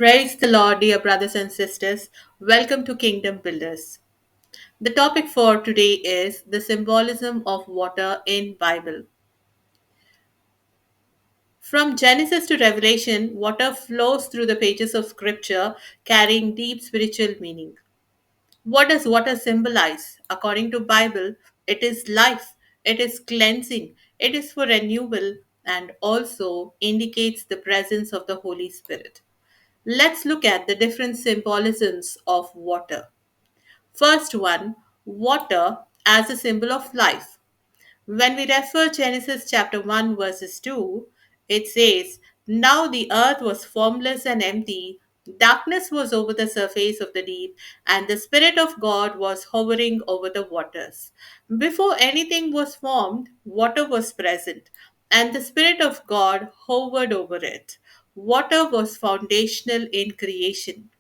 Praise the Lord, dear brothers and sisters. Welcome to Kingdom Builders. The topic for today is the symbolism of water in Bible. From Genesis to Revelation, water flows through the pages of scripture carrying deep spiritual meaning. What does water symbolize? According to Bible, it is life, it is cleansing, it is for renewal and also indicates the presence of the Holy Spirit. Let's look at the different symbolisms of water. First one, water as a symbol of life. When we refer Genesis chapter 1 verses 2, it says, "Now the earth was formless and empty, darkness was over the surface of the deep, and the Spirit of God was hovering over the waters." Before anything was formed, water was present, and the Spirit of God hovered over it. Water was foundational in creation.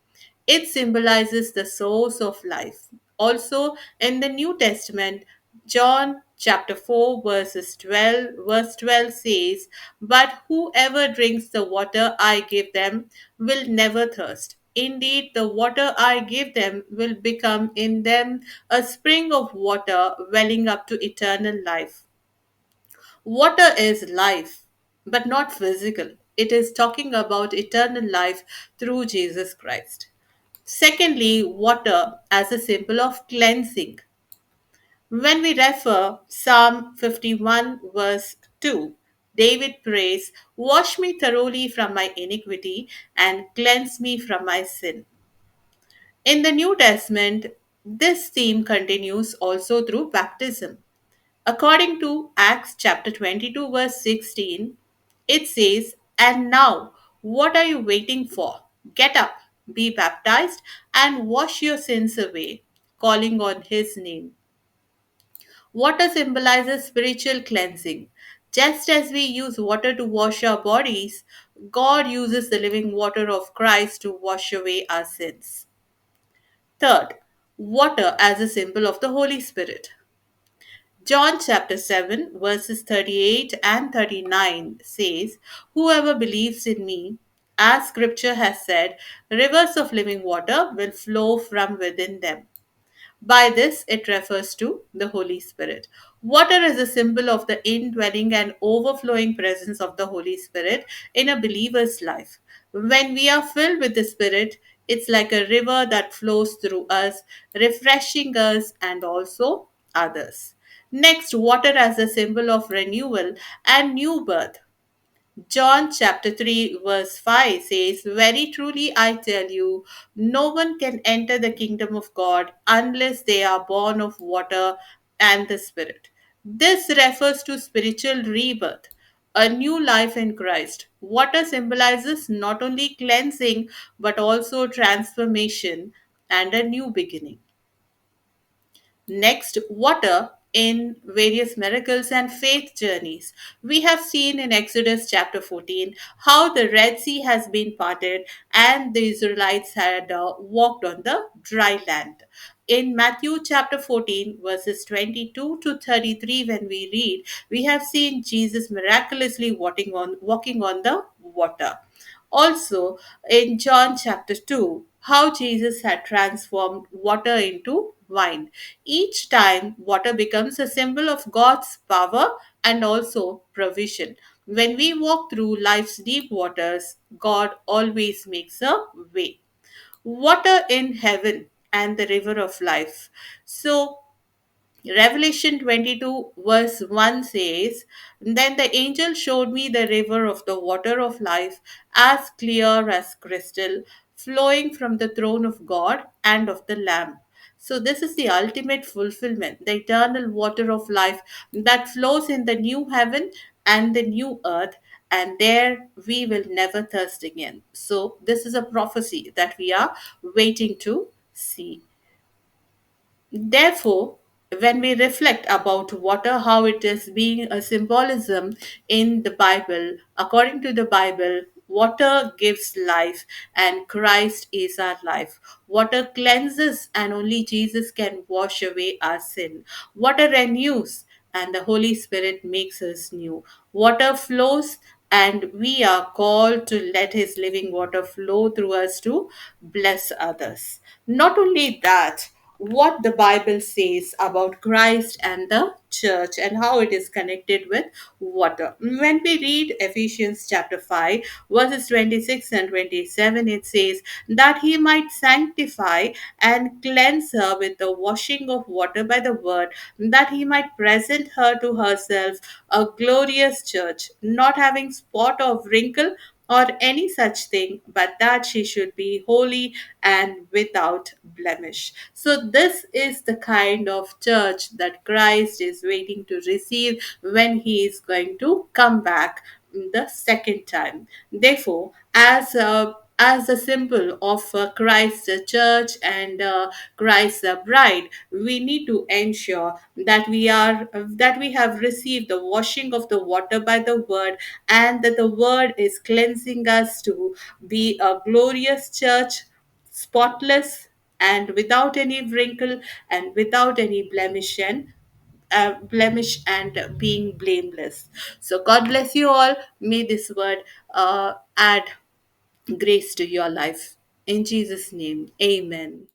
It symbolizes the source of life. Also, in the New Testament, John chapter 4 verse 12 says, "But whoever drinks the water I give them will never thirst. Indeed, the water I give them will become in them a spring of water welling up to eternal life." Water is life, but not physical. It is talking about eternal life through Jesus Christ. Secondly, water as a symbol of cleansing. When we refer Psalm 51 verse 2, David prays, "Wash me thoroughly from my iniquity and cleanse me from my sin." In the New Testament, this theme continues also through baptism. According to Acts chapter 22, verse 16, it says, "And now, what are you waiting for? Get up, be baptized, and wash your sins away," calling on his name. Water symbolizes spiritual cleansing. Just as we use water to wash our bodies, God uses the living water of Christ to wash away our sins. Third, water as a symbol of the Holy Spirit. John chapter 7, verses 38 and 39 says, "Whoever believes in me, as scripture has said, rivers of living water will flow from within them." By this, it refers to the Holy Spirit. Water is a symbol of the indwelling and overflowing presence of the Holy Spirit in a believer's life. When we are filled with the Spirit, it's like a river that flows through us, refreshing us and also others. Next, water as a symbol of renewal and new birth. John chapter 3, verse 5 says, "Very truly I tell you, no one can enter the kingdom of God unless they are born of water and the Spirit." This refers to spiritual rebirth, a new life in Christ. Water symbolizes not only cleansing but also transformation and a new beginning. Next, water in various miracles and faith journeys. We have seen in Exodus chapter 14 how the Red Sea has been parted and the Israelites had walked on the dry land. In Matthew chapter 14, verses 22 to 33, when we read, we have seen Jesus miraculously walking on the water. Also, in John chapter 2, how Jesus had transformed water into wine. Each time, water becomes a symbol of God's power and also provision. When we walk through life's deep waters, God always makes a way. Water in heaven and the river of life. So, Revelation 22, verse 1 says, "Then the angel showed me the river of the water of life, as clear as crystal, flowing from the throne of God and of the Lamb." So, this is the ultimate fulfillment, the eternal water of life that flows in the new heaven and the new earth, and there we will never thirst again. So, this is a prophecy that we are waiting to see. Therefore, when we reflect about water, how it is being a symbolism in the Bible, according to the Bible, water gives life and Christ is our life. Water cleanses and only Jesus can wash away our sin. Water renews and the Holy Spirit makes us new. Water flows and we are called to let His living water flow through us to bless others. Not only that, what the Bible says about Christ and the church and how it is connected with water. When we read Ephesians chapter 5, verses 26 and 27, it says that He might sanctify and cleanse her with the washing of water by the word, that He might present her to herself a glorious church, not having spot or wrinkle or any such thing, but that she should be holy and without blemish. So, this is the kind of church that Christ is waiting to receive when He is going to come back the second time. Therefore, as a symbol of Christ the church and Christ the bride, we need to ensure that we have received the washing of the water by the word, and that the word is cleansing us to be a glorious church, spotless and without any wrinkle and without any blemish and being blameless. So, God bless you all. May this word add grace to your life. In Jesus' name, amen.